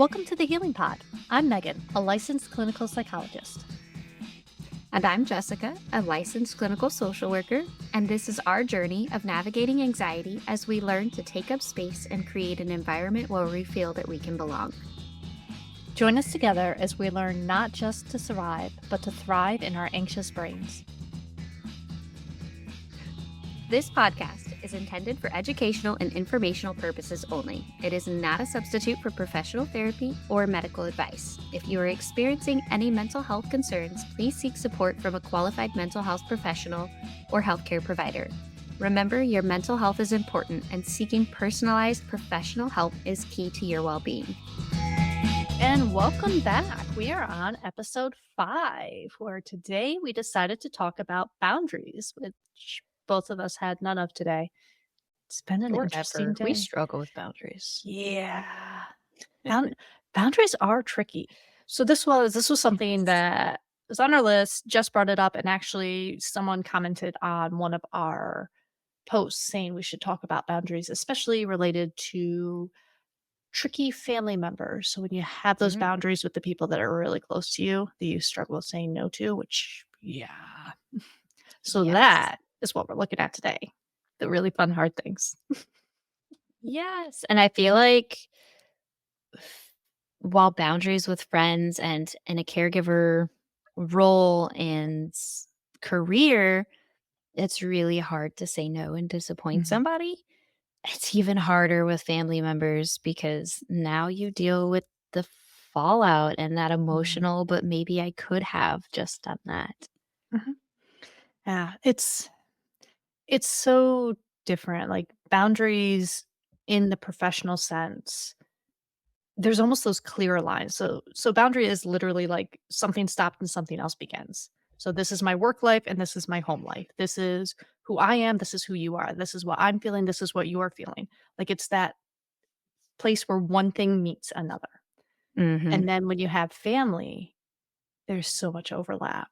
Welcome to the Healing Pod. I'm Megan, a licensed clinical psychologist. And I'm Jessica, a licensed clinical social worker, and this is our journey of navigating anxiety as we learn to take up space and create an environment where we feel that we can belong. Join us together as we learn not just to survive, but to thrive in our anxious brains. This podcast is intended for educational and informational purposes only. It is not a substitute for professional therapy or medical advice. If you are experiencing any mental health concerns, please seek support from a qualified mental health professional or healthcare provider. Remember, your mental health is important, and seeking personalized professional help is key to your well-being. And welcome back. We are on episode 5, where today we decided to talk about boundaries, which both of us had none of today. It's been an interesting day. We struggle with boundaries. Yeah. Boundaries are tricky. So this was something that was on our list, just brought it up, and actually someone commented on one of our posts saying we should talk about boundaries, especially related to tricky family members. So when you have those boundaries with the people that are really close to you that you struggle with saying no to, which, yeah. So that is what we're looking at today. The really fun, hard things. Yes. And I feel like while boundaries with friends and in a caregiver role and career, it's really hard to say no and disappoint somebody. It's even harder with family members because now you deal with the fallout and that emotional, but maybe I could have just done that. Yeah, it's so different. Like boundaries in the professional sense, there's almost those clear lines. So boundary is literally like something stopped and something else begins. So this is my work life and this is my home life. This is who I am, this is who you are. This is what I'm feeling, this is what you are feeling. Like it's that place where one thing meets another. And then when you have family, there's so much overlap.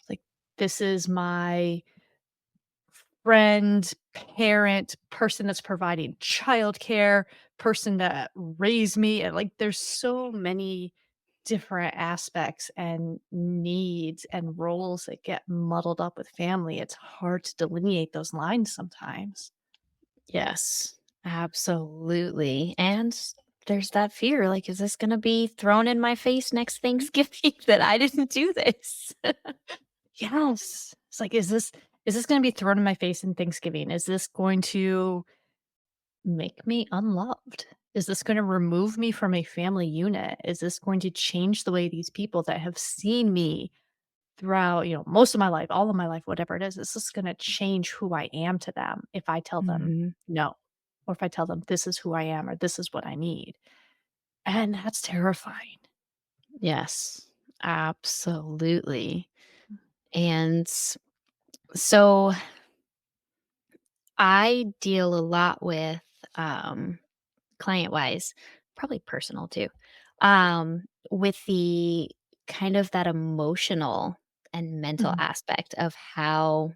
Like this is my friend, parent, person that's providing childcare, person that raised me. And like there's so many different aspects and needs and roles that get muddled up with family. It's hard to delineate those lines sometimes. Yes, absolutely. And there's that fear like, is this going to be thrown in my face next Thanksgiving that I didn't do this? Yes. It's like, is this going to be thrown in my face in Thanksgiving? Is this going to make me unloved? Is this going to remove me from a family unit? Is this going to change the way these people that have seen me throughout, most of my life, all of my life, whatever it is this going to change who I am to them if I tell them no, or if I tell them this is who I am or this is what I need? And that's terrifying. Yes, absolutely. And so I deal a lot with client wise, probably personal too, with the kind of that emotional and mental aspect of how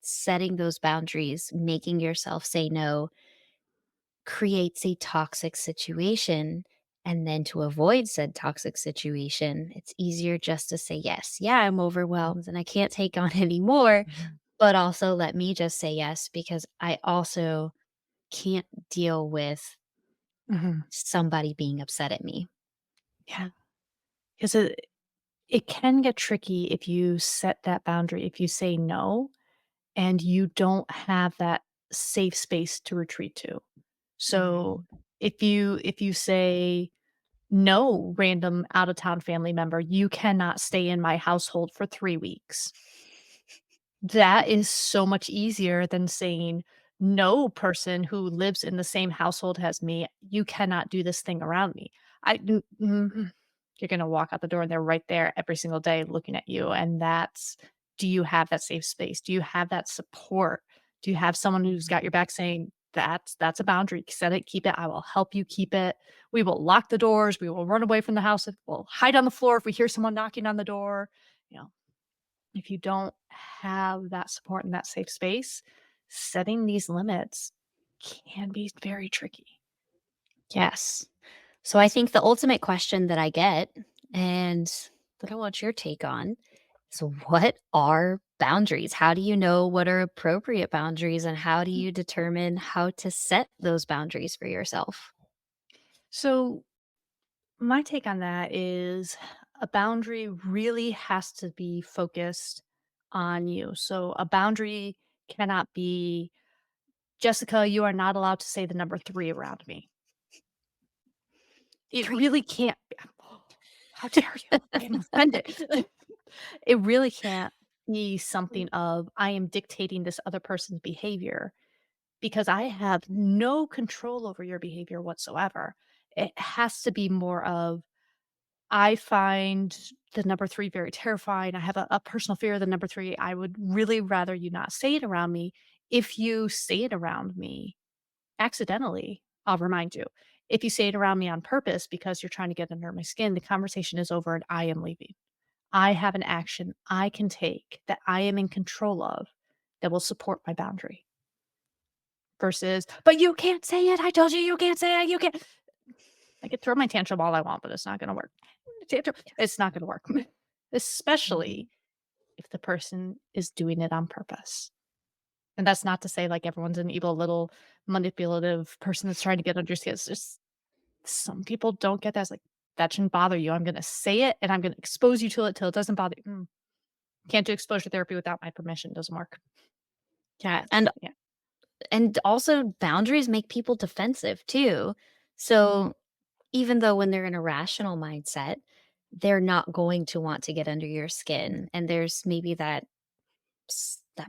setting those boundaries, making yourself say no, creates a toxic situation. And then to avoid said toxic situation, it's easier just to say yes. Yeah, I'm overwhelmed and I can't take on anymore, but also let me just say yes because I also can't deal with somebody being upset at me. Yeah. Because it can get tricky if you set that boundary, if you say no and you don't have that safe space to retreat to. So if you say, no, random out of town family member, you cannot stay in my household for 3 weeks. That is so much easier than saying, no, person who lives in the same household as me, you cannot do this thing around me. You're going to walk out the door and they're right there every single day looking at you. And do you have that safe space? Do you have that support? Do you have someone who's got your back saying, that's a boundary. Set it, keep it. I will help you keep it. We will lock the doors. We will run away from the house. We'll hide on the floor if we hear someone knocking on the door. If you don't have that support and that safe space, setting these limits can be very tricky. Yes. So I think the ultimate question that I get and that I want your take on is, what are boundaries? How do you know what are appropriate boundaries, and how do you determine how to set those boundaries for yourself? So, my take on that is a boundary really has to be focused on you. So, a boundary cannot be, Jessica, you are not allowed to say the number 3 around me. It 3. really can't be. How dare you? I am offended. It really can't be something of, I am dictating this other person's behavior because I have no control over your behavior whatsoever. It has to be more of, I find the number 3 very terrifying. I have a personal fear of the number 3. I would really rather you not say it around me. If you say it around me accidentally, I'll remind you. If you say it around me on purpose because you're trying to get under my skin, the conversation is over and I am leaving. I have an action I can take that I am in control of that will support my boundary versus, but you can't say it. I told you you can't say it. You can't. I could throw my tantrum all I want, but it's not going to work. Tantrum, it's Yes. not going to work, especially if the person is doing it on purpose. And that's not to say like everyone's an evil little manipulative person that's trying to get under your skin. It's just some people don't get that. It's like, that shouldn't bother you. I'm going to say it and I'm going to expose you to it till it doesn't bother you. Can't do exposure therapy without my permission. Doesn't work. Yeah, That's, yeah. and also boundaries make people defensive too. Mhm, So even though when they're in a rational mindset, they're not going to want to get under your mhm, skin, and there's maybe that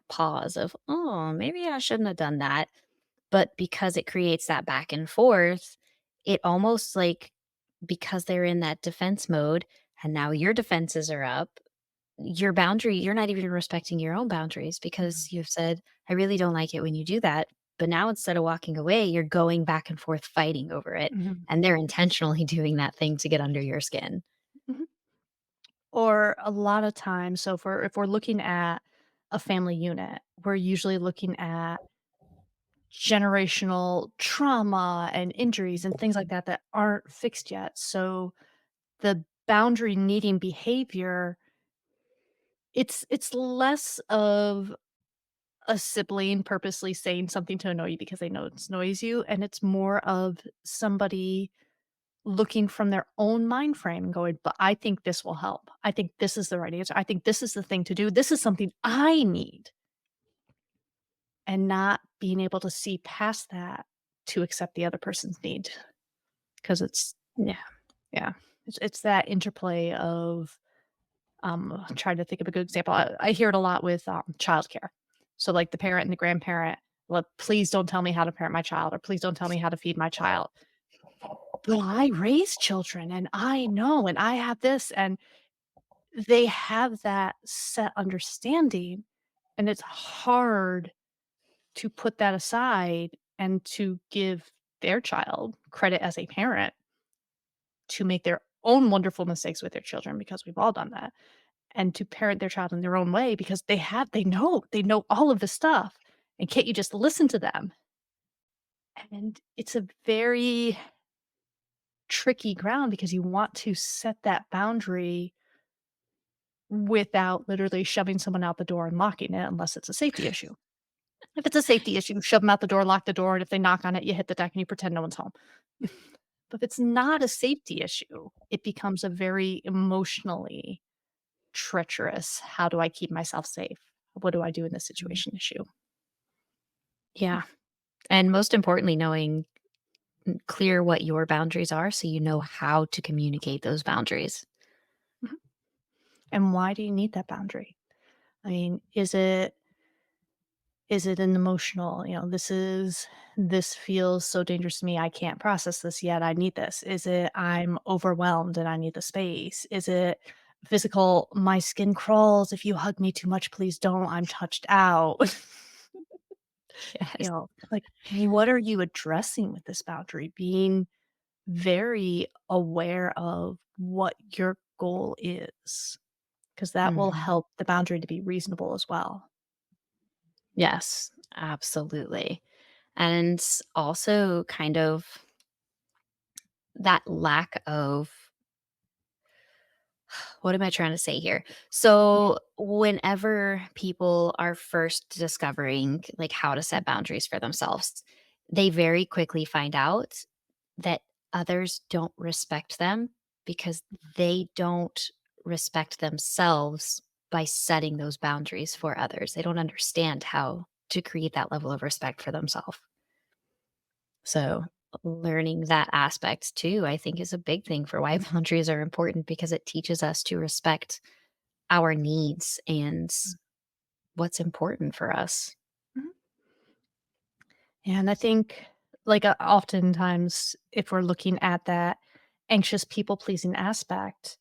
pause of, "Oh, maybe I shouldn't have done that." But because it creates that back and forth, it almost like, because they're in that defense mode and now your defenses are up, you're not even respecting your own boundaries mhm, because you've said, "I really don't like it when you do that." But now instead of walking away, you're going back and forth fighting over it. mhm, And they're intentionally doing that thing to get under your skin. mhm. Or a lot of times, so if we're looking at a family unit, we're usually looking at generational trauma and injuries and things like that that aren't fixed yet. So the boundary needing behavior, it's less of a sibling purposely saying something to annoy you because they know it annoys you, and it's more of somebody looking from their own mind frame and going, "But I think this will help. I think this is the right answer. I think this is the thing to do. This is something I need." And not being able to see past that to accept the other person's need, because it's, Yeah. yeah, it's that interplay of, I'm trying to think of a good example. I hear it a lot with, childcare. So, like, the parent and the grandparent, "Well, please don't tell me how to parent my child," or, "Please don't tell me how to feed my child." But I raise children and I know, and I have this, and they have that set understanding, and it's hard to put that aside and to give their child credit as a parent to make their own wonderful mistakes with their children, because we've all done that, and to parent their child in their own way because they know all of this stuff, and can't you just listen to them? And it's a very tricky ground because you want to set that boundary without literally shoving someone out the door and locking it unless it's a safety issue. If it's a safety issue, shove them out the door, lock the door, and if they knock on it, you hit the deck and you pretend no one's home. But if it's not a safety issue, it becomes a very emotionally treacherous, "How do I keep myself safe? What do I do in this Mhm. situation?" issue. Yeah. And most importantly, knowing clear what your boundaries are so you know how to communicate those boundaries. Mhm. And why do you need that boundary? I mean, is it an emotional, this feels so dangerous to me, I can't process this yet, I need this? Is it I'm overwhelmed and I need the space? Is it physical, my skin crawls if you hug me too much, please don't, I'm touched out? Yes. Like, what are you addressing with this boundary? Being very aware of what your goal is, because that will Mhm. help the boundary to be reasonable as well. Yes, absolutely. And also kind of that lack of what am I trying to say here? So, whenever people are first discovering like how to set boundaries for themselves, they very quickly find out that others don't respect them because they don't respect themselves by setting those boundaries for others. They don't understand how to create that level of respect for themselves. So, learning that aspect too, I think is a big thing for why boundaries are important because it teaches us to respect our needs and what's important for us. Mhm. And I think, like, oftentimes, if we're looking at that anxious people pleasing aspect,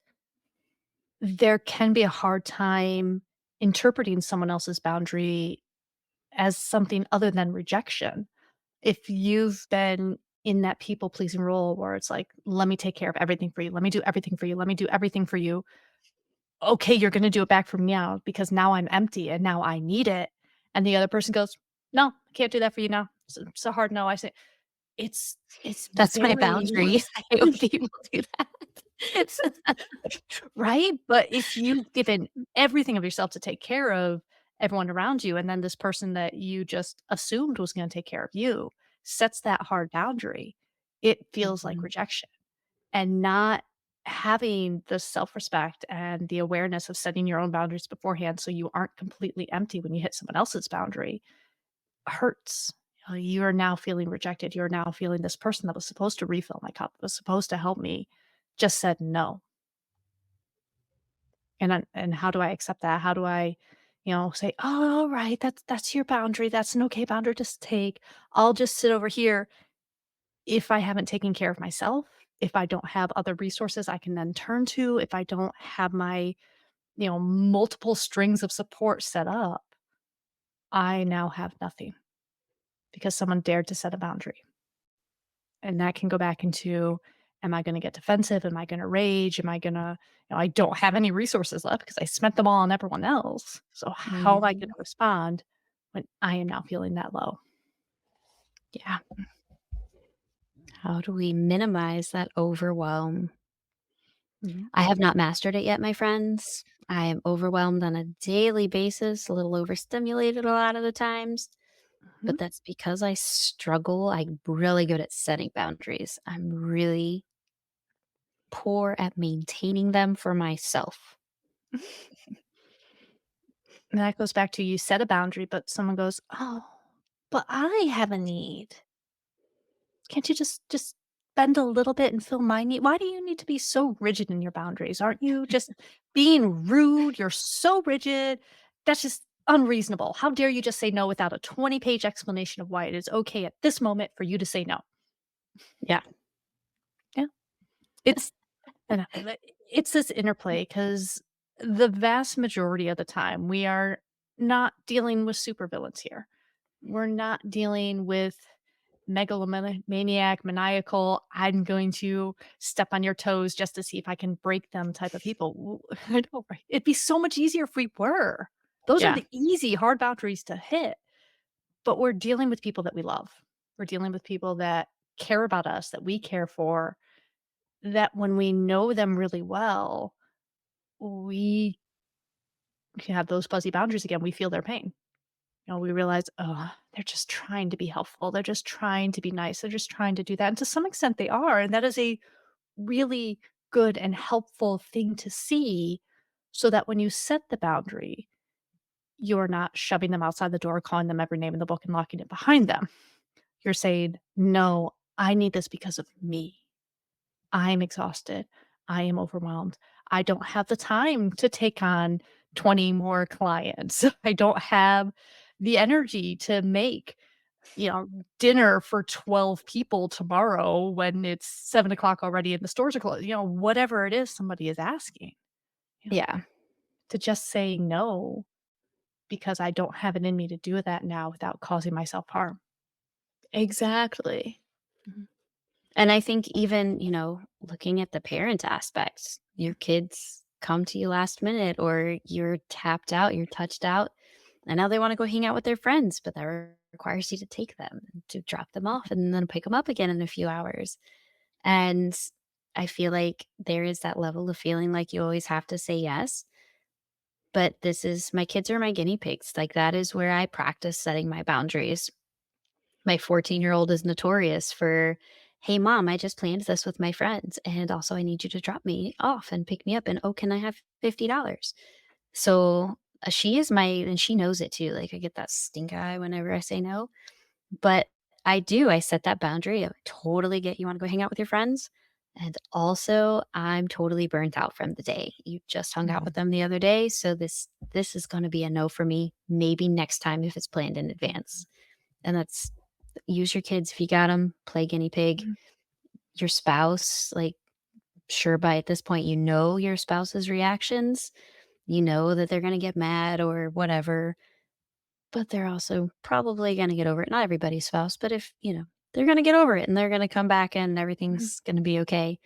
there can be a hard time interpreting someone else's boundary as something other than rejection. If you've been in that people pleasing role where it's like, let me take care of everything for you, let me do everything for you, let me do everything for you. Okay, you're going to do it back for me now because now I'm empty and now I need it. And the other person goes, no, I can't do that for you now. It's a hard no. I say, it's That's my very boundary. I hate when people do that. it's right. But if you've given everything of yourself to take care of everyone around you, and then this person that you just assumed was going to take care of you sets that hard boundary, it feels like Mhm. rejection. And not having the self-respect and the awareness of setting your own boundaries beforehand so you aren't completely empty when you hit someone else's boundary hurts. You are now feeling rejected. You're now feeling this person that was supposed to refill my cup, was supposed to help me, just said no. And how do I accept that? How do I, say, "Oh, all right, that's your boundary. That's an okay boundary to take. I'll just sit over here." If I haven't taken care of myself, if I don't have other resources I can then turn to, if I don't have my, multiple strings of support set up, I now have nothing because someone dared to set a boundary. And that can go back into, am I going to get defensive? Am I going to rage? Am I going to, I don't have any resources left because I spent them all on everyone else. So how am I going Mhm. to respond when I am now feeling that low? Yeah. How do we minimize that overwhelm? Mhm. I have not mastered it yet, my friends. I am overwhelmed on a daily basis, a little overstimulated a lot of the times, Mhm. but that's because I struggle. I'm really good at setting boundaries. I'm really poor at maintaining them for myself. And that goes back to, you set a boundary, but someone goes, "Oh, but I have a need. Can't you just bend a little bit and fill my need? Why do you need to be so rigid in your boundaries? Aren't you just being rude? You're so rigid. That's just unreasonable. How dare you just say no without a 20-page explanation of why it is okay at this moment for you to say no?" Yeah. Yeah. It's it's this interplay because the vast majority of the time we are not dealing with supervillains here. We're not dealing with megalomaniac, maniacal, I'm going to step on your toes just to see if I can break them type of people. I know, right? It'd be so much easier if we were. Those are Yeah. the easy, hard boundaries to hit. But we're dealing with people that we love. We're dealing with people that care about us, that we care for, that when we know them really well, we can have those fuzzy boundaries again. We feel their pain. We realize, oh, they're just trying to be helpful. They're just trying to be nice. They're just trying to do that. And to some extent, they are. And that is a really good and helpful thing to see so that when you set the boundary, you're not shoving them outside the door, calling them every name in the book and locking it behind them. You're saying, no, I need this because of me. I'm exhausted. I am overwhelmed. I don't have the time to take on 20 more clients. I don't have the energy to make, dinner for 12 people tomorrow when it's 7 o'clock already and the stores are closed, whatever it is somebody is asking, you know, Yeah. to just say no because I don't have it in me to do that now without causing myself harm. Exactly. Mhm. And I think even, looking at the parent aspects, your kids come to you last minute or you're tapped out, you're touched out, and now they want to go hang out with their friends, but that requires you to take them, to drop them off and then pick them up again in a few hours. And I feel like there is that level of feeling like you always have to say yes, but this is my kids are my guinea pigs. Like, that is where I practice setting my boundaries. My 14-year-old is notorious for, "Hey, mom, I just planned this with my friends, and also I need you to drop me off and pick me up, and, oh, can I have $50?" So, she is my and she knows it too, like, I get that stink eye whenever I say no, but I set that boundary. I totally get you wanna go hang out with your friends, and also, I'm totally burnt out from the day. You just hung out with Mhm, them the other day, so this is gonna be a no for me, maybe next time if it's planned in advance, and that's use your kids if you got them. Play guinea pig. mhm, Your spouse, like, sure, by at this point, you know your spouse's reactions. You know that they're gonna get mad or whatever, but they're also probably gonna get over it. Not everybody's spouse, but if, they're gonna get over it and they're gonna come back and mhm. everything's gonna be okay.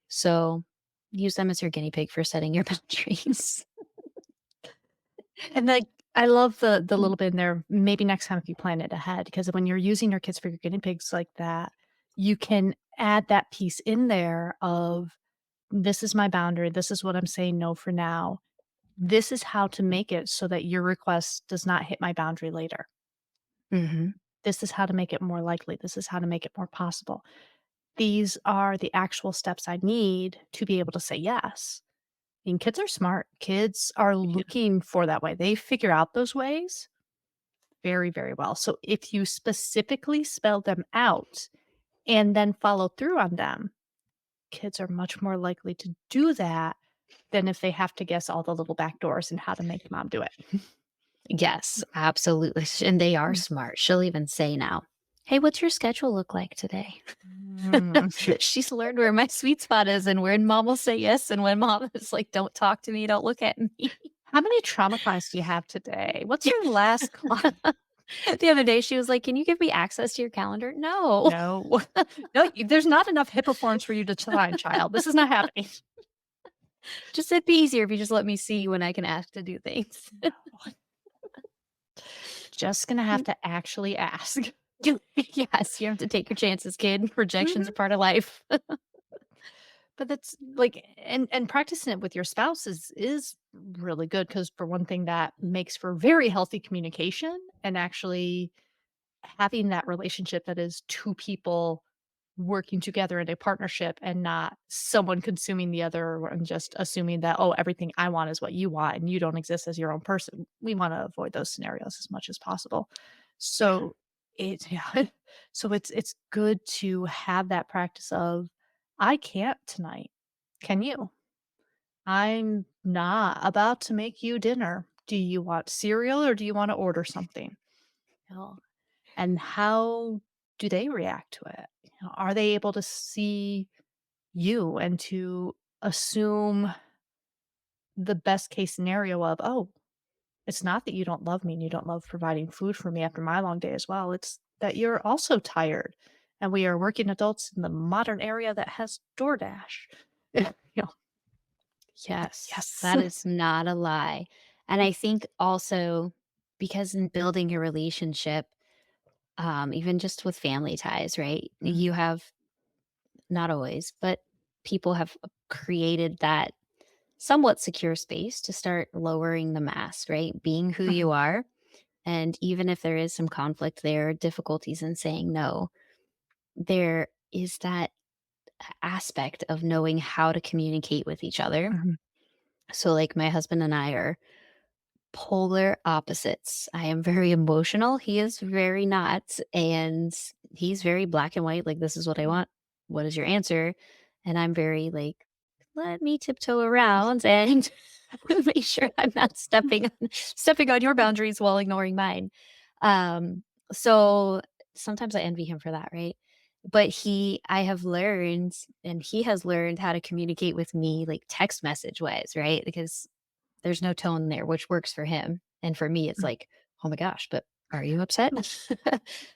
So, use them as your guinea pig for setting your boundaries. And, like, I love the Mm, little bit in there, maybe next time if you plan it ahead, because when you're using your kids for your guinea pigs like that, you can add that piece in there of, "This is my boundary, this is what I'm saying no for now. This is how to make it so that your request does not hit my boundary later. mhm. This is how to make it more likely, this is how to make it more possible. These are the actual steps I need to be able to say yes." And kids are smart. Kids are Yeah. looking for that way. They figure out those ways very, very well. So if you specifically spell them out and then follow through on them, kids are much more likely to do that than if they have to guess all the little back doors and how to make mom do it. Yes, absolutely, and they are Mm. smart. She'll even say now, "Hey, what's your schedule look like today?" Mm. She's learned where my sweet spot is and when mom will say yes and when mom is like, "Don't talk to me, don't look at me." How many trauma clients do you have today? What's your last client? The other day, she was like, "Can you give me access to your calendar?" "No." No. No, there's not enough HIPAA forms for you to sign, child. This is not happening. "Just it'd be easier if you just let me see when I can ask to do things." No. Just gonna have to actually ask. Yes, you have to take your chances, kid. Rejection's a Mhm. part of life. But that's like and practicing it with your spouse is really good because for one thing, that makes for very healthy communication and actually having that relationship that is 2 people working together in a partnership and not someone consuming the other and just assuming that, "Oh, everything I want is what you want, and you don't exist as your own person." We wanna avoid those scenarios as much as possible. Yeah. So, yeah. So it's good to have that practice of, "I can't tonight. Can you? I'm not about to make you dinner. Do you want cereal or do you wanna order something?" You know? And how do they react to it? You know, are they able to see you and to assume the best case scenario of, "Oh, it's not that you don't love me and you don't love providing food for me after my long day as well. It's that you're also tired and we are working adults in the modern area that has DoorDash." You know, Yes, yes. that is not a lie. And I think also because in building a relationship, even just with family ties, right? Mhm, You have not always, but people have created that somewhat secure space to start lowering the mask, right? Being who you mhm, are. And even if there is some conflict there, difficulties in saying no, there is that aspect of knowing how to communicate with each other. mhm, So, like, my husband and I are polar opposites. I am very emotional. He is very not. And he's very black and white. Like, this is what I want. What is your answer? And I'm very like, let me tiptoe around and make sure I'm not stepping on your boundaries while ignoring mine. Um, so sometimes I envy him for that, right? But I have learned, and he has learned how to communicate with me like text message wise, right? Because there's no tone there, which works for him, and for me, it's mhm, like, "Oh my gosh, but are you upset?"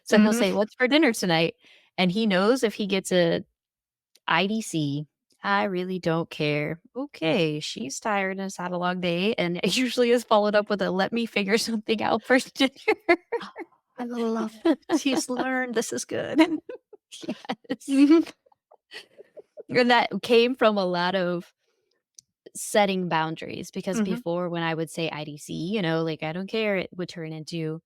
So he'll mhm. say, "What's for dinner tonight?" And he knows if he gets a IDC, "I really don't care." Okay, she's tired and has had a long day, and it usually is followed up with a, "Let me figure something out for dinner." Oh, I love it. He's learned this is good. Yes. Mhm. And that came from a lot of setting boundaries because Mhm, before when I would say IDC, like, "I don't care," it would turn into,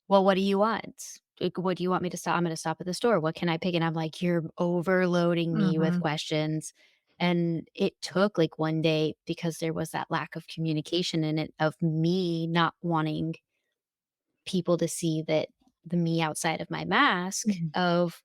"Well, what do you want? Like, what do you want me to stop? I'm gonna stop at the store. What can I pick?" And I'm like, "You're overloading me with mhm, questions." And it took, like, one day because there was that lack of communication in it of me not wanting people to see that the me outside of my mask mhm, of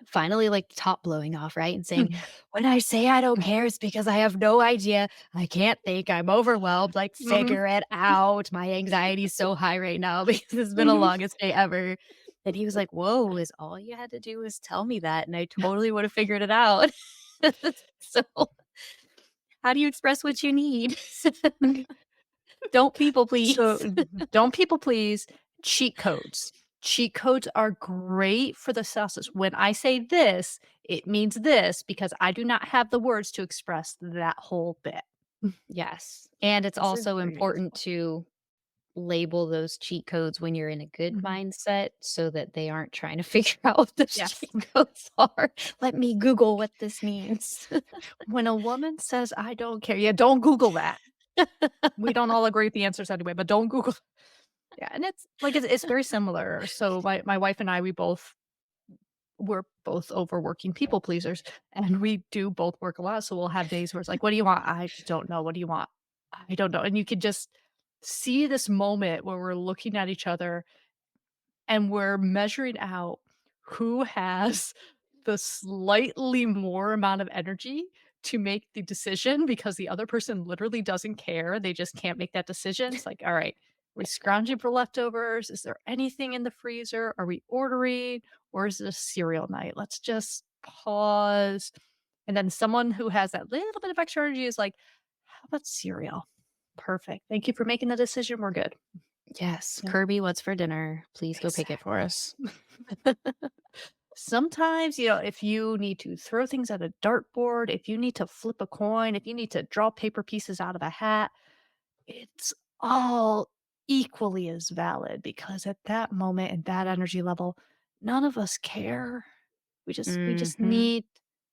finally, like, top blowing off, right? And saying, mhm, "When I say I don't care, it's because I have no idea. I can't think. I'm overwhelmed. Like, mhm, figure it out. My anxiety is so high right now because it's been the mhm. longest day ever." And he was like, "Whoa, is all you had to do was tell me that, and I totally would have figured it out." So, how do you express what you need? Don't people So, please. don't people please. Cheat codes. Cheat codes are great for the sauces. When I say this, it means this because I do not have the words to express that whole bit. Yes, and it's This is also very important useful. to label those cheat codes when you're in a good Mhm. mindset so that they aren't trying to figure out what those Yes. cheat codes are. Let me Google what this means. When a woman says, "I don't care," yeah, don't Google that. We don't all agree with the answers anyway, but don't Google. Yeah, and it's like it's very similar. So my wife and I, we're both overworking people pleasers, and we do both work a lot. So we'll have days where it's like, "What do you want?" "I don't know." "What do you want?" "I don't know." And you could just see this moment where we're looking at each other and we're measuring out who has the slightly more amount of energy to make the decision because the other person literally doesn't care. They just can't make that decision. It's like, all right, are we scrounging for leftovers? Is there anything in the freezer? Are we ordering? Or is it a cereal night? Let's just pause. And then someone who has that little bit of extra energy is like, how about cereal? Perfect. Thank you for making the decision. We're good. Yes, Yeah, Kirby, what's for dinner? Please go pick it for exactly. us. Sometimes, if you need to throw things at a dartboard, if you need to flip a coin, if you need to draw paper pieces out of a hat, it's all equally as valid because at that moment and that energy level, none of us care. We just Mhm. need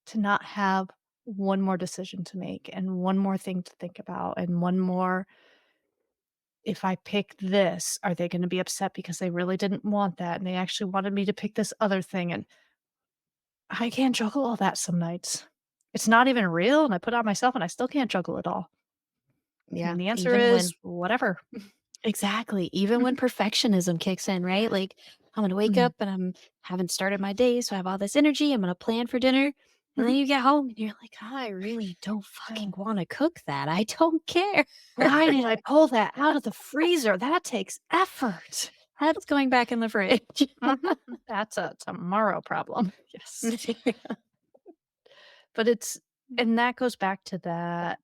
to not have one more decision to make and one more thing to think about and one more, if I pick this, are they going to be upset because they really didn't want that and they actually wanted me to pick this other thing, and I can't juggle all that some nights. It's not even real, and I put it on myself, and I still can't juggle it all. Yeah, And the answer even is when whatever. exactly, even when Mhm. perfectionism kicks in, right? Like, I'm gonna wake Mhm. up and I'm haven't started my day, so I have all this energy, I'm gonna plan for dinner, and Mhm. then you get home and you're like, "I really don't Yeah. fucking wanna cook that, I don't care." Why did I pull that out of the freezer? That takes effort. That's going back in the fridge. Mhm. That's a tomorrow problem. Yes. But it's and that goes back to that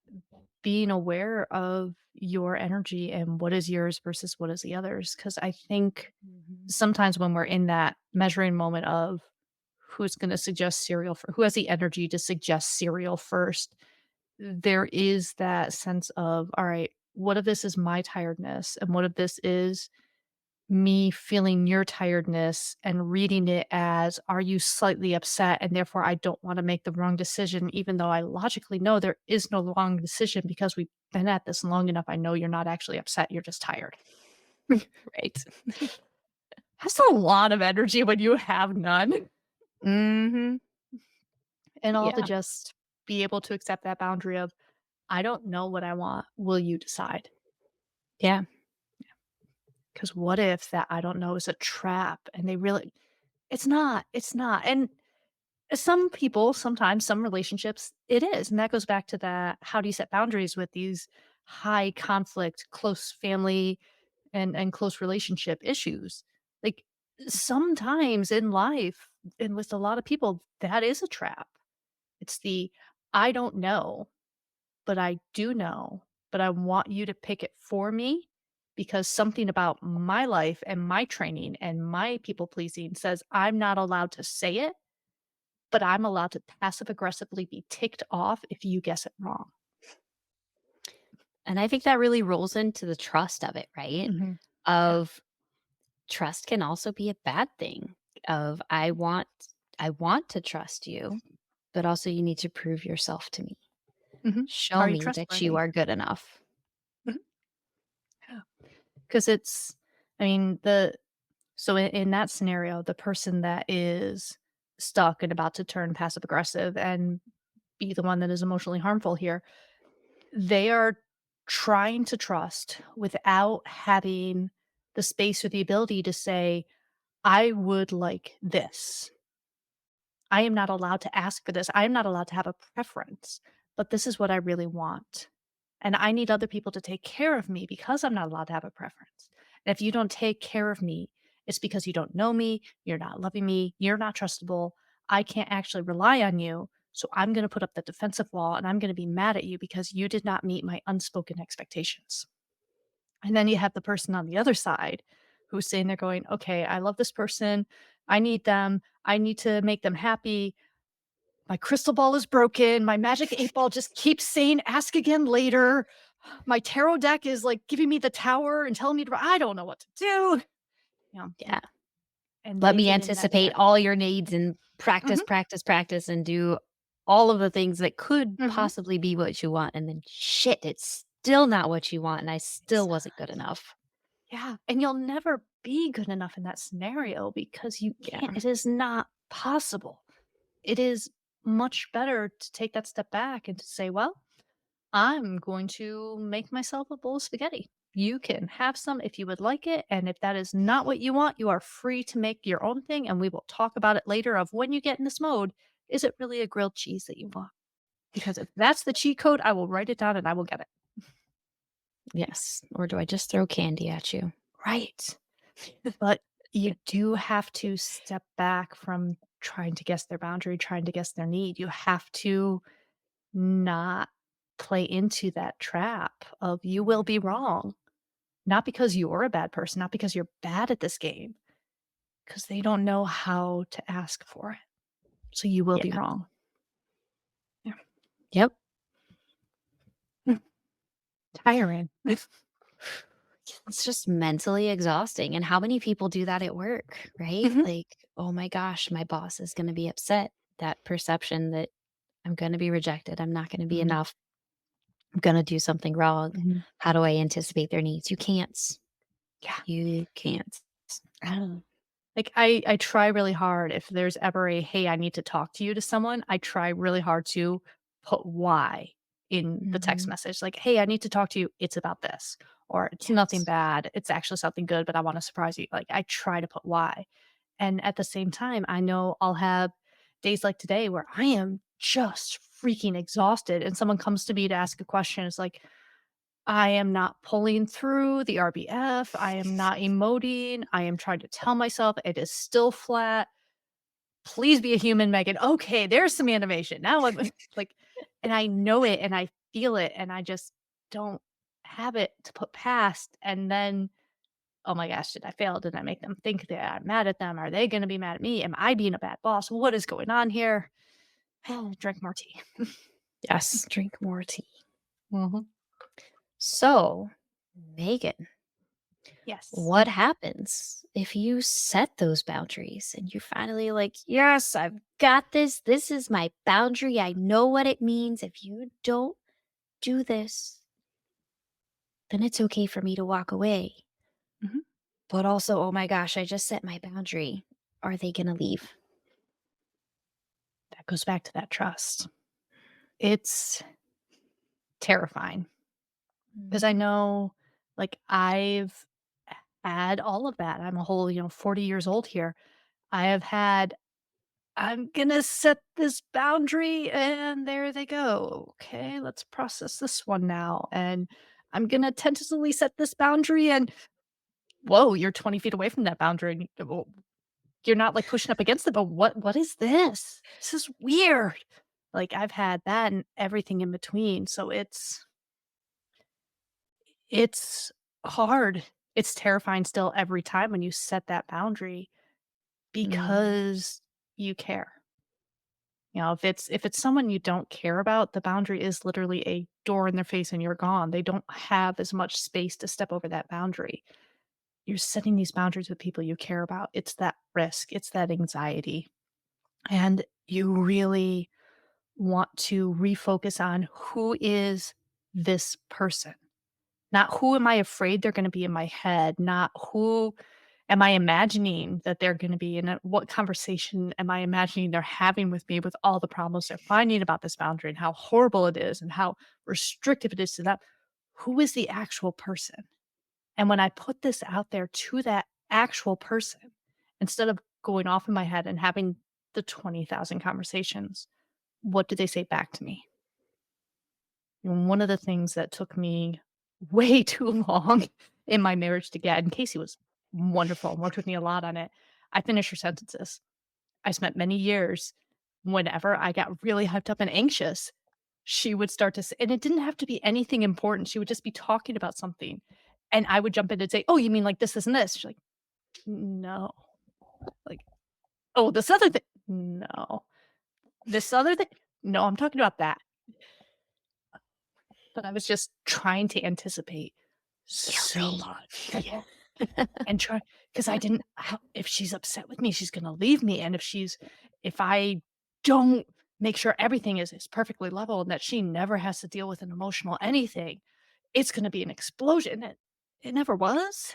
being aware of your energy and what is yours versus what is the others. Because I think Mhm. sometimes when we're in that measuring moment of who's gonna suggest cereal for who has the energy to suggest cereal first, there is that sense of, "All right, what if this is my tiredness, and what if this is me feeling your tiredness and reading it as, are you slightly upset and therefore I don't wanna make the wrong decision even though I logically know there is no wrong decision because we've been at this long enough, I know you're not actually upset, you're just tired." Right. That's a lot of energy when you have none. Mhm. And all to Yeah. just be able to accept that boundary of, "I don't know what I want, will you decide?" Yeah. Because what if that "I don't know" is a trap and they really it's not, and some people, sometimes, some relationships, it is, and that goes back to that, how do you set boundaries with these high conflict, close family and close relationship issues? Like, sometimes in life and with a lot of people, that is a trap. It's the, "I don't know, but I do know, but I want you to pick it for me because something about my life and my training and my people pleasing says I'm not allowed to say it, but I'm allowed to passive aggressively be ticked off if you guess it wrong." And I think that really rolls into the trust of it, right? Mhm. Yeah. Of trust can also be a bad thing of I want to trust you, but also you need to prove yourself to me. Mhm. Show Are you me that you trustworthy? are good enough. Mhm. Yeah. 'Cause it's I mean, so in that scenario, the person that is stuck and about to turn passive aggressive and be the one that is emotionally harmful here, they are trying to trust without having the space or the ability to say, "I would like this. I am not allowed to ask for this. I am not allowed to have a preference, but this is what I really want. And I need other people to take care of me because I'm not allowed to have a preference. And if you don't take care of me, it's because you don't know me, you're not loving me, you're not trustable. I can't actually rely on you. So I'm going to put up the defensive wall and I'm going to be mad at you because you did not meet my unspoken expectations." And then you have the person on the other side who's sitting there going, "Okay, I love this person. I need them. I need to make them happy. My crystal ball is broken. My magic 8 ball just keeps saying ask again later. My tarot deck is like giving me the tower and telling me to I don't know what to do." You know, Yeah. and Let they me get in that anticipate scenario. all your needs and practice, Mhm, practice, practice, and do all of the things that could mhm. possibly be what you want. And then shit, it's still not what you want. And I It's still wasn't good enough. yeah, and you'll never be good enough in that scenario because you can't Yeah. it is not possible. It is much better to take that step back and to say, "Well, I'm going to make myself a bowl of spaghetti. You can have some if you would like it. And if that is not what you want, you are free to make your own thing. And we will talk about it later of when you get in this mode. Is it really a grilled cheese that you want? Because if that's the cheat code, I will write it down and I will get it." Yes. Or do I just throw candy at you? Right. But you do have to step back from trying to guess their boundary, trying to guess their need. You have to not play into that trap of you will be wrong. Not because you're a bad person, not because you're bad at this game, because they don't know how to ask for it. So you will be Yeah. wrong. Yeah. Yep. Mm. Tiring. It's just mentally exhausting. And how many people do that at work, right? Mhm, Like, oh my gosh, my boss is going to be upset. That perception that I'm going to be rejected. I'm not going to be mhm, enough. I'm going to do something wrong. mhm. How do I anticipate their needs? You can't. Yeah. You can't. Oh. Like, I try really hard if there's ever a, "Hey, I need to talk to you" to someone, I try really hard to put why in the text Mhm. message. Like, "Hey, I need to talk to you. It's about this." Or, "It's nothing Yes. bad. It's actually something good, but I wanna surprise you." Like, I try to put why. And at the same time, I know I'll have days like today where I am just freaking exhausted and someone comes to me to ask a question. It's like, I am not pulling through the RBF. I am not emoting. I am trying to tell myself it is still flat. Please be a human, Megan. Okay, there's some animation. Now I'm like, and I know it and I feel it and I just don't have it to put past. And then, oh my gosh, did I fail? Did I make them think that I'm mad at them? Are they going to be mad at me? Am I being a bad boss? What is going on here? Drink more tea. Yes. Drink more tea. Mhm. So, Megan, Yes. what happens if you set those boundaries and you're finally like, yes, I've got this. This is my boundary. I know what it means. If you don't do this, then it's okay for me to walk away. Mhm. But also, oh my gosh, I just set my boundary. Are they going to leave? That goes back to that trust. It's terrifying because I Mhm. know, like, I've had all of that. I'm a whole, 40 years old here. I have had, I'm gonna set this boundary, and there they go. Okay, let's process this one now. And I'm gonna tentatively set this boundary, and whoa, you're 20 feet away from that boundary. And you're not like pushing up against it, but what is this? This is weird. Like I've had that and everything in between. So it's hard. It's terrifying still every time when you set that boundary Mhm. because you care. If it's someone you don't care about, the boundary is literally a door in their face and you're gone. They don't have as much space to step over that boundary. You're setting these boundaries with people you care about. It's that risk, it's that anxiety. And you really want to refocus on who is this person, not who am I afraid they're gonna be in my head, not who am I imagining that they're gonna be, and what conversation am I imagining they're having with me with all the problems they're finding about this boundary and how horrible it is and how restrictive it is to them. Who is the actual person? And when I put this out there to that actual person, instead of going off in my head and having the 20,000 conversations, what do they say back to me? And one of the things that took me way too long in my marriage to get, and Casey was wonderful and worked with me a lot on it. I finish her sentences. I spent many years whenever I got really hyped up and anxious, she would start to say, and it didn't have to be anything important. She would just be talking about something. And I would jump in and say, "Oh, you mean like this and this?" She's like, "No." Like, "Oh, this other thing." "No." "This other thing?" "No, I'm talking about that." But I was just trying to anticipate You're so much. right. Yeah. And try, because I didn't, how, if she's upset with me, she's gonna leave me, and if I don't make sure everything is perfectly level and that she never has to deal with an emotional anything, it's gonna be an explosion, and it never was,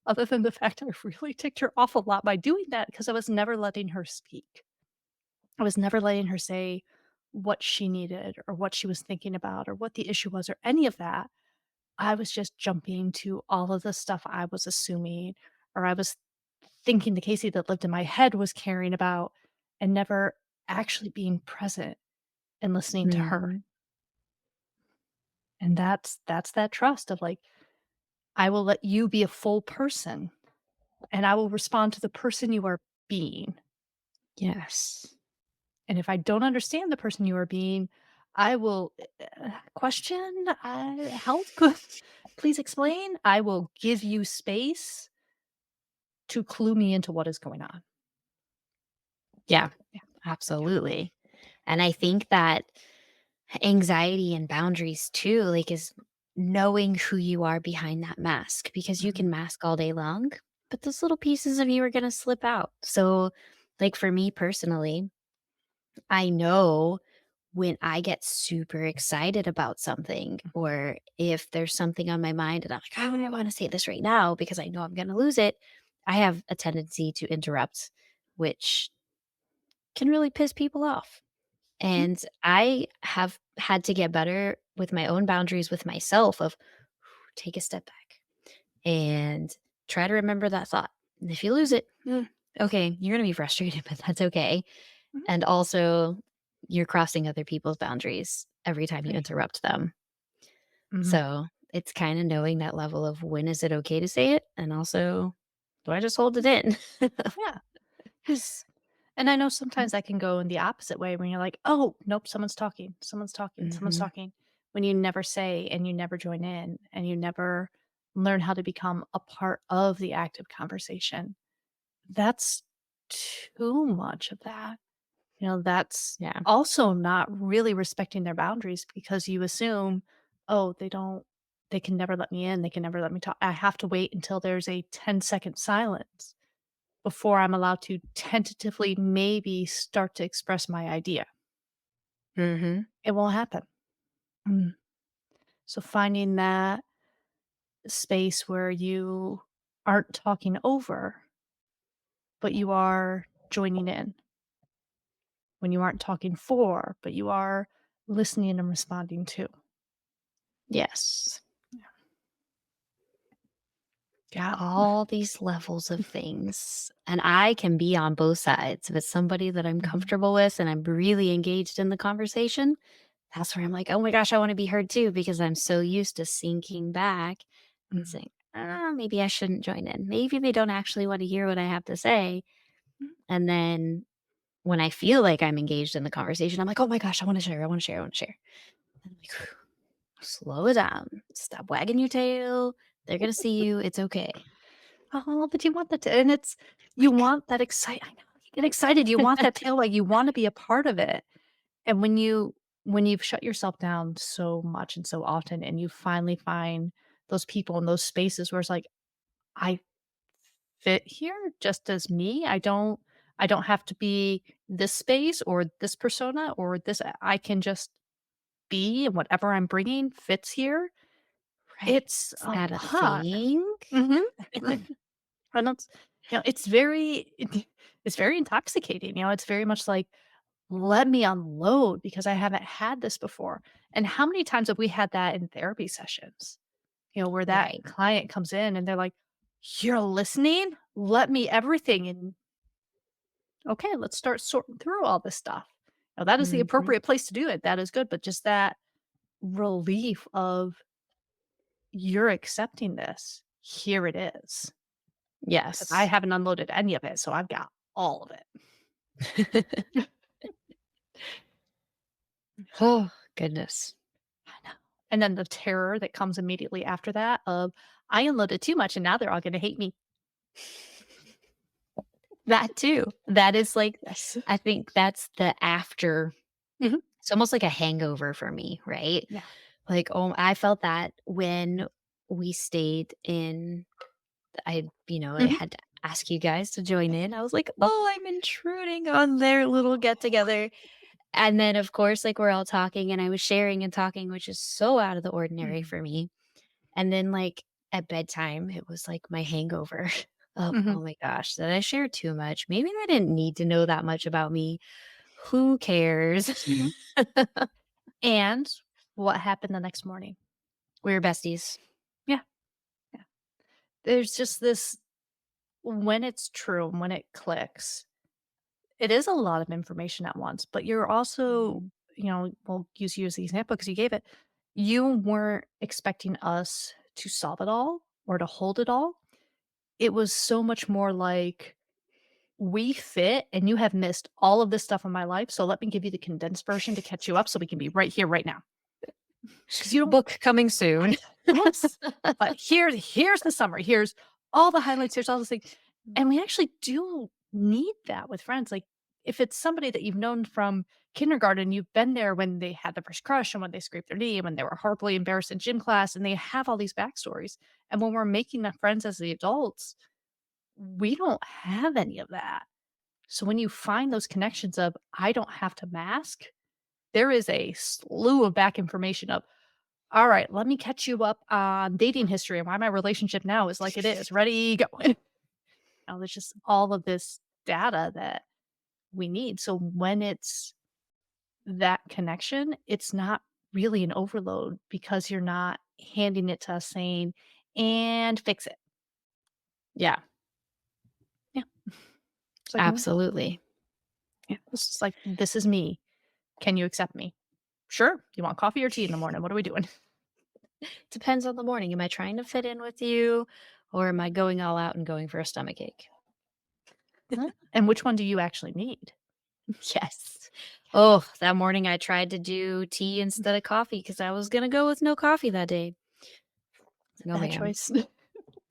other than the fact I really ticked her off a lot by doing that because I was never letting her speak. I was never letting her say what she needed or what she was thinking about or what the issue was or any of that. I was just jumping to all of the stuff I was assuming, or I was thinking the Casey that lived in my head was caring about, and never actually being present and listening to her. Mhm. And that's that trust of like, I will let you be a full person and I will respond to the person you are being. Yes. And if I don't understand the person you are being, I will question, help, please explain. I will give you space to clue me into what is going on. Yeah, Yeah. Yeah. absolutely. And I think that anxiety and boundaries too, like, is knowing who you are behind that mask because you Mhm. can mask all day long, but those little pieces of you are going to slip out. So, like, for me personally, I know when I get super excited about something, or if there's something on my mind and I'm like, oh, I want to say this right now because I know I'm going to lose it, I have a tendency to interrupt, which can really piss people off. Mhm. And I have had to get better with my own boundaries with myself of take a step back and try to remember that thought. And if you lose Mhm. it, okay, you're going to be frustrated, but that's okay. Mhm. And also, you're crossing other people's boundaries every time you Right. interrupt them. Mhm. So it's kind of knowing that level of when is it okay to say it? And also, do I just hold it in? Yeah. 'Cause, and I know sometimes that can go in the opposite way when you're like, "Oh, nope, someone's talking, someone's talking, someone's Hmm. talking." When you never say and you never join in and you never learn how to become a part of the active conversation. That's too much of that. That's Yeah. also not really respecting their boundaries because you assume, "Oh, they can never let me in, they can never let me talk. I have to wait until there's a 10-second silence before I'm allowed to tentatively maybe start to express my idea." Hmm. It won't happen. Mm. So finding that space where you aren't talking over, but you are joining in. When you aren't talking for, but you are listening and responding to. Yes. Yeah. All these levels of things. And I can be on both sides. If it's somebody that I'm Mhm. comfortable with and I'm really engaged in the conversation, that's where I'm like, oh my gosh, I want to be heard too, because I'm so used to sinking back and Mhm. saying, maybe I shouldn't join in. Maybe they don't actually want to hear what I have to say. Mhm. And then when I feel like I'm engaged in the conversation, I'm like, oh my gosh, I want to share. I want to share. I want to share. And I'm like, "Whew, slow it down. Stop wagging your tail. They're going to see you. It's okay." Oh, but you want that to, and it's, you want that excite, I know, you get excited, you want that tail wag, you wanna be a part of it. And when you've shut yourself down so much and so often, and you finally find those people in those spaces where it's like, "I fit here just as me. I don't have to be this space or this persona or this I can just be, and whatever I'm bringing fits here. Right. It's Is a that a lot. thing? Mhm. And it's it's very it's very intoxicating, it's very much like, "Let me unload because I haven't had this before." And how many times have we had that in therapy sessions? Where that Right. client comes in and they're like, "You're listening? Let me everything." And okay, let's start sorting through all this stuff. Now, that is the Mhm. appropriate place to do it. That is good. But just that relief of you're accepting this. Here it is. Because I Yes. haven't unloaded any of it. So I've got all of it. Oh, goodness. I know. And then the terror that comes immediately after that of I unloaded too much and now they're all going to hate me. That too. That is like Yes. I think that's the after Mhm. it's almost like a hangover for me, right? Yeah. Like, oh, I felt that when we stayed in I Mhm. had to ask you guys to join in. I was like, "Oh, I'm intruding on their little get together." And then, of course, like, we're all talking and I was sharing and talking, which is so out of the ordinary Mhm. for me. And then, like, at bedtime, it was like my hangover of, Mhm. "Oh my gosh, did I share too much? Maybe they didn't need to know that much about me. Who cares?" Mhm. And what happened the next morning? We were besties. Yeah. Yeah. There's just this when it's true and when it clicks, it is a lot of information at once, but you're also, Mhm. we'll use you as the example because you gave it. You weren't expecting us to solve it all or to hold it all. It was so much more like we fit and you have missed all of this stuff in my life. So let me give you the condensed version to catch you up so we can be right here, right now. Because you don't Book coming soon. yes, but here's the summary, here's all the highlights, here's all the things, and we actually do need that with friends, like, if it's somebody that you've known from kindergarten, you've been there when they had the first crush and when they scraped their knee and when they were horribly embarrassed in gym class, and they have all these backstories, and when we're making them friends as the adults, we don't have any of that. So when you find those connections of, "I don't have to mask," there is a slew of back information of all right, let me catch you up on dating history and why my relationship now is like it is. Ready, go. There's just all of this data that we need. So when it's that connection, it's not really an overload because you're not handing it to us saying, and fix it. Yeah, Yeah. It's like, no. absolutely. Yeah. It's just like, this is me. Can you accept me? Sure. You want coffee or tea in the morning? What are we doing? Depends on the morning. Am I trying to fit in with you or am I going all out and going for a stomach ache? Huh? And which one do you actually need? Yes. Oh, that morning I tried to do tea instead of coffee because I was gonna go with no coffee that day. No, Bad ma'am. choice.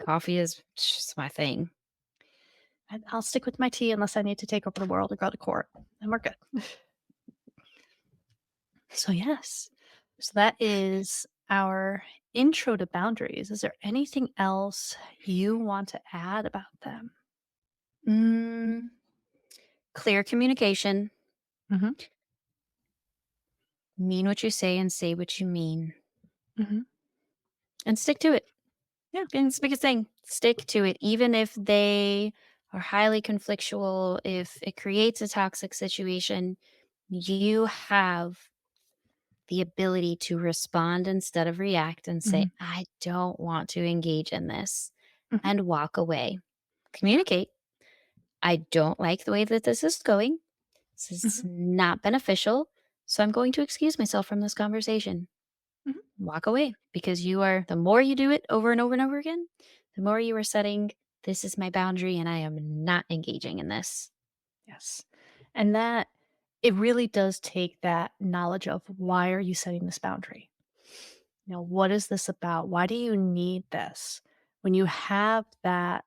Coffee is just my thing. I'll stick with my tea unless I need to take over the world or go to court, and we're good. So, yes. So, that is our intro to boundaries. Is there anything else you want to add about them? Mm, clear communication. Mhm, Mean what you say and say what you mean. mhm. And stick to it. Yeah. And it's the biggest thing. Stick to it. Even if they are highly conflictual, if it creates a toxic situation, you have the ability to respond instead of react and say, Mhm, I don't want to engage in this mhm. and walk away. Yeah. Communicate. I don't like the way that this is going. This is Mhm, not beneficial. So I'm going to excuse myself from this conversation. mhm. Walk away because the more you do it over and over and over again, the more you are setting, this is my boundary and I am not engaging in this. Yes. And that it really does take that knowledge of why are you setting this boundary? What is this about? Why do you need this? When you have that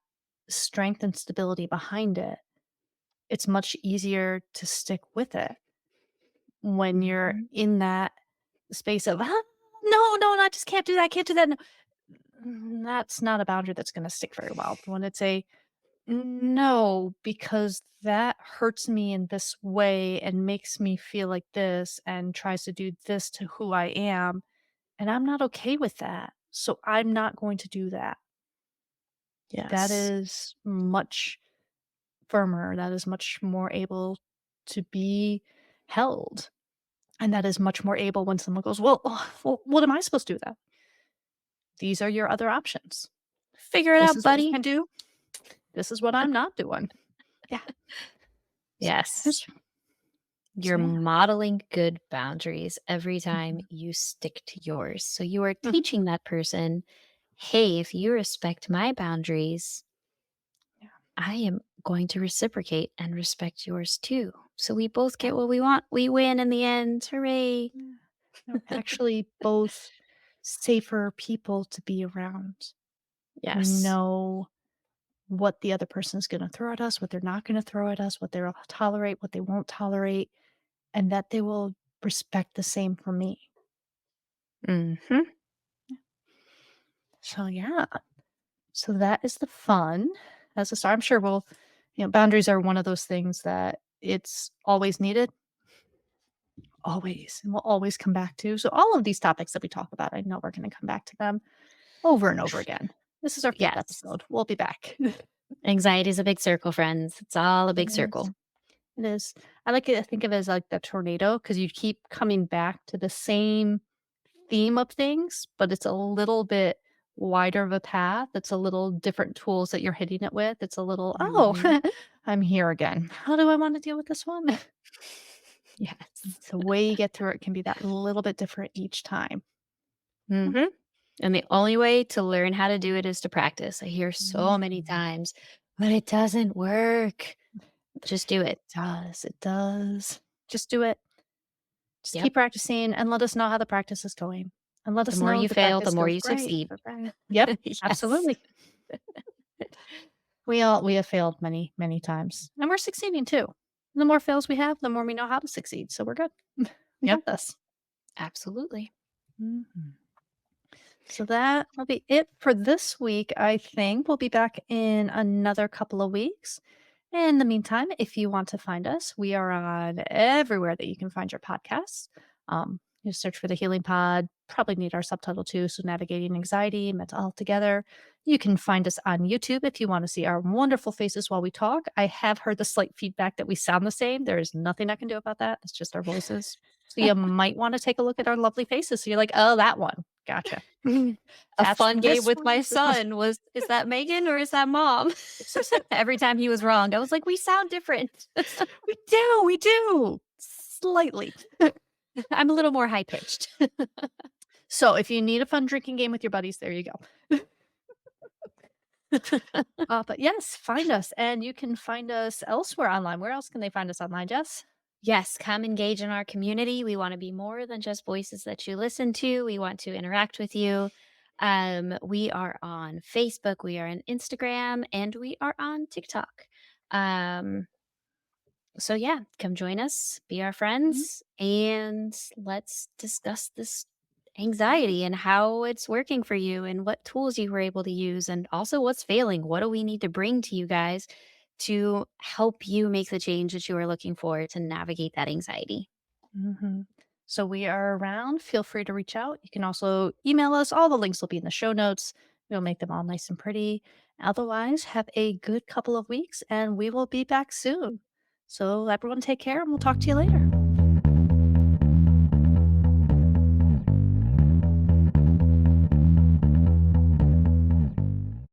strength and stability behind it, it's much easier to stick with it when you're Mhm. in that space of, no, no, I just can't do that. I can't do that. No. That's not a boundary that's going to stick very well. When it's a, No, because that hurts me in this way and makes me feel like this and tries to do this to who I am, and I'm not okay with that. So I'm not going to do that. That Yes. is much firmer. That is much more able to be held. And that is much more able when someone goes, "Well, well, what am I supposed to do then? These are your other options. Figure it This out, is what you buddy. can do. This is what I'm not doing." Yeah. So Yes. there's You're so yeah. modeling good boundaries every time Mhm. you stick to yours. So you are Mhm. teaching that person, hey, if you respect my boundaries, Yeah. I am going to reciprocate and respect yours too. So we both Yeah. get what we want. We win in the end. Hooray. Yeah. They're actually both safer people to be around. We Yes. know what the other person is gonna throw at us, what they're not gonna throw at us, what they'll tolerate, what they won't tolerate, and that they will respect the same for me. Hmm. So, yeah. So that is the fun as a start. I'm sure boundaries are one of those things that it's always needed, always, and we'll always come back to. So all of these topics that we talk about, I know we're going to come back to them over and over again. This is our fifth Yes. episode. We'll be back. Anxiety is a big circle, friends. It's all a It big is. circle. It is. I like to think of it as like the tornado because you keep coming back to the same theme of things, but it's a little bit wider of a path. It's a little different tools that you're hitting it with. It's a little, oh, Hmm. I'm here again. How do I want to deal with this one? Yes. The way you get through it can be that little bit different each time. Hmm. And the only way to learn how to do it is to practice. I hear so many Mhm. times, but it doesn't work. Just do it. It does. It does. Just do it. Just Yep. keep practicing and let us know how the practice is going. And let The us more know if you the fail, the practice more goes you great succeed. or bad. Yep, Yes. absolutely. We have failed many, many times, and we're succeeding too. The more fails we have, the more we know how to succeed, so we're good. We Yep. got this. Absolutely. Mhm. So that will be it for this week, I think. We'll be back in another couple of weeks. In the meantime, if you want to find us, we are on everywhere that you can find your podcasts. You search for the Healing Pod. Probably need our subtitle too. So, navigating anxiety, mental health together. You can find us on YouTube if you want to see our wonderful faces while we talk. I have heard the slight feedback that we sound the same. There is nothing I can do about that. It's just our voices. So, you might want to take a look at our lovely faces. So, you're like, oh, that one. Gotcha. A That's fun game this with one. my This one. son was, is that Megan or is that mom? Every time he was wrong, I was like, we sound different. We do. We do. Slightly. I'm a little more high pitched. So if you need a fun drinking game with your buddies, there you go. But yes, find us, and you can find us elsewhere online. Where else can they find us online, Jess? Yes, come engage in our community. We want to be more than just voices that you listen to. We want to interact with you. We are on Facebook, we are on Instagram, and we are on TikTok. Um, so yeah, come join us, be our Mhm, friends, and let's discuss this anxiety and how it's working for you and what tools you were able to use and also what's failing. What do we need to bring to you guys to help you make the change that you are looking for to navigate that anxiety? mhm. So we are around. Feel free to reach out. You can also email us. All the links will be in the show notes. We'll make them all nice and pretty. Otherwise, have a good couple of weeks, and we will be back soon. So everyone take care, and we'll talk to you later.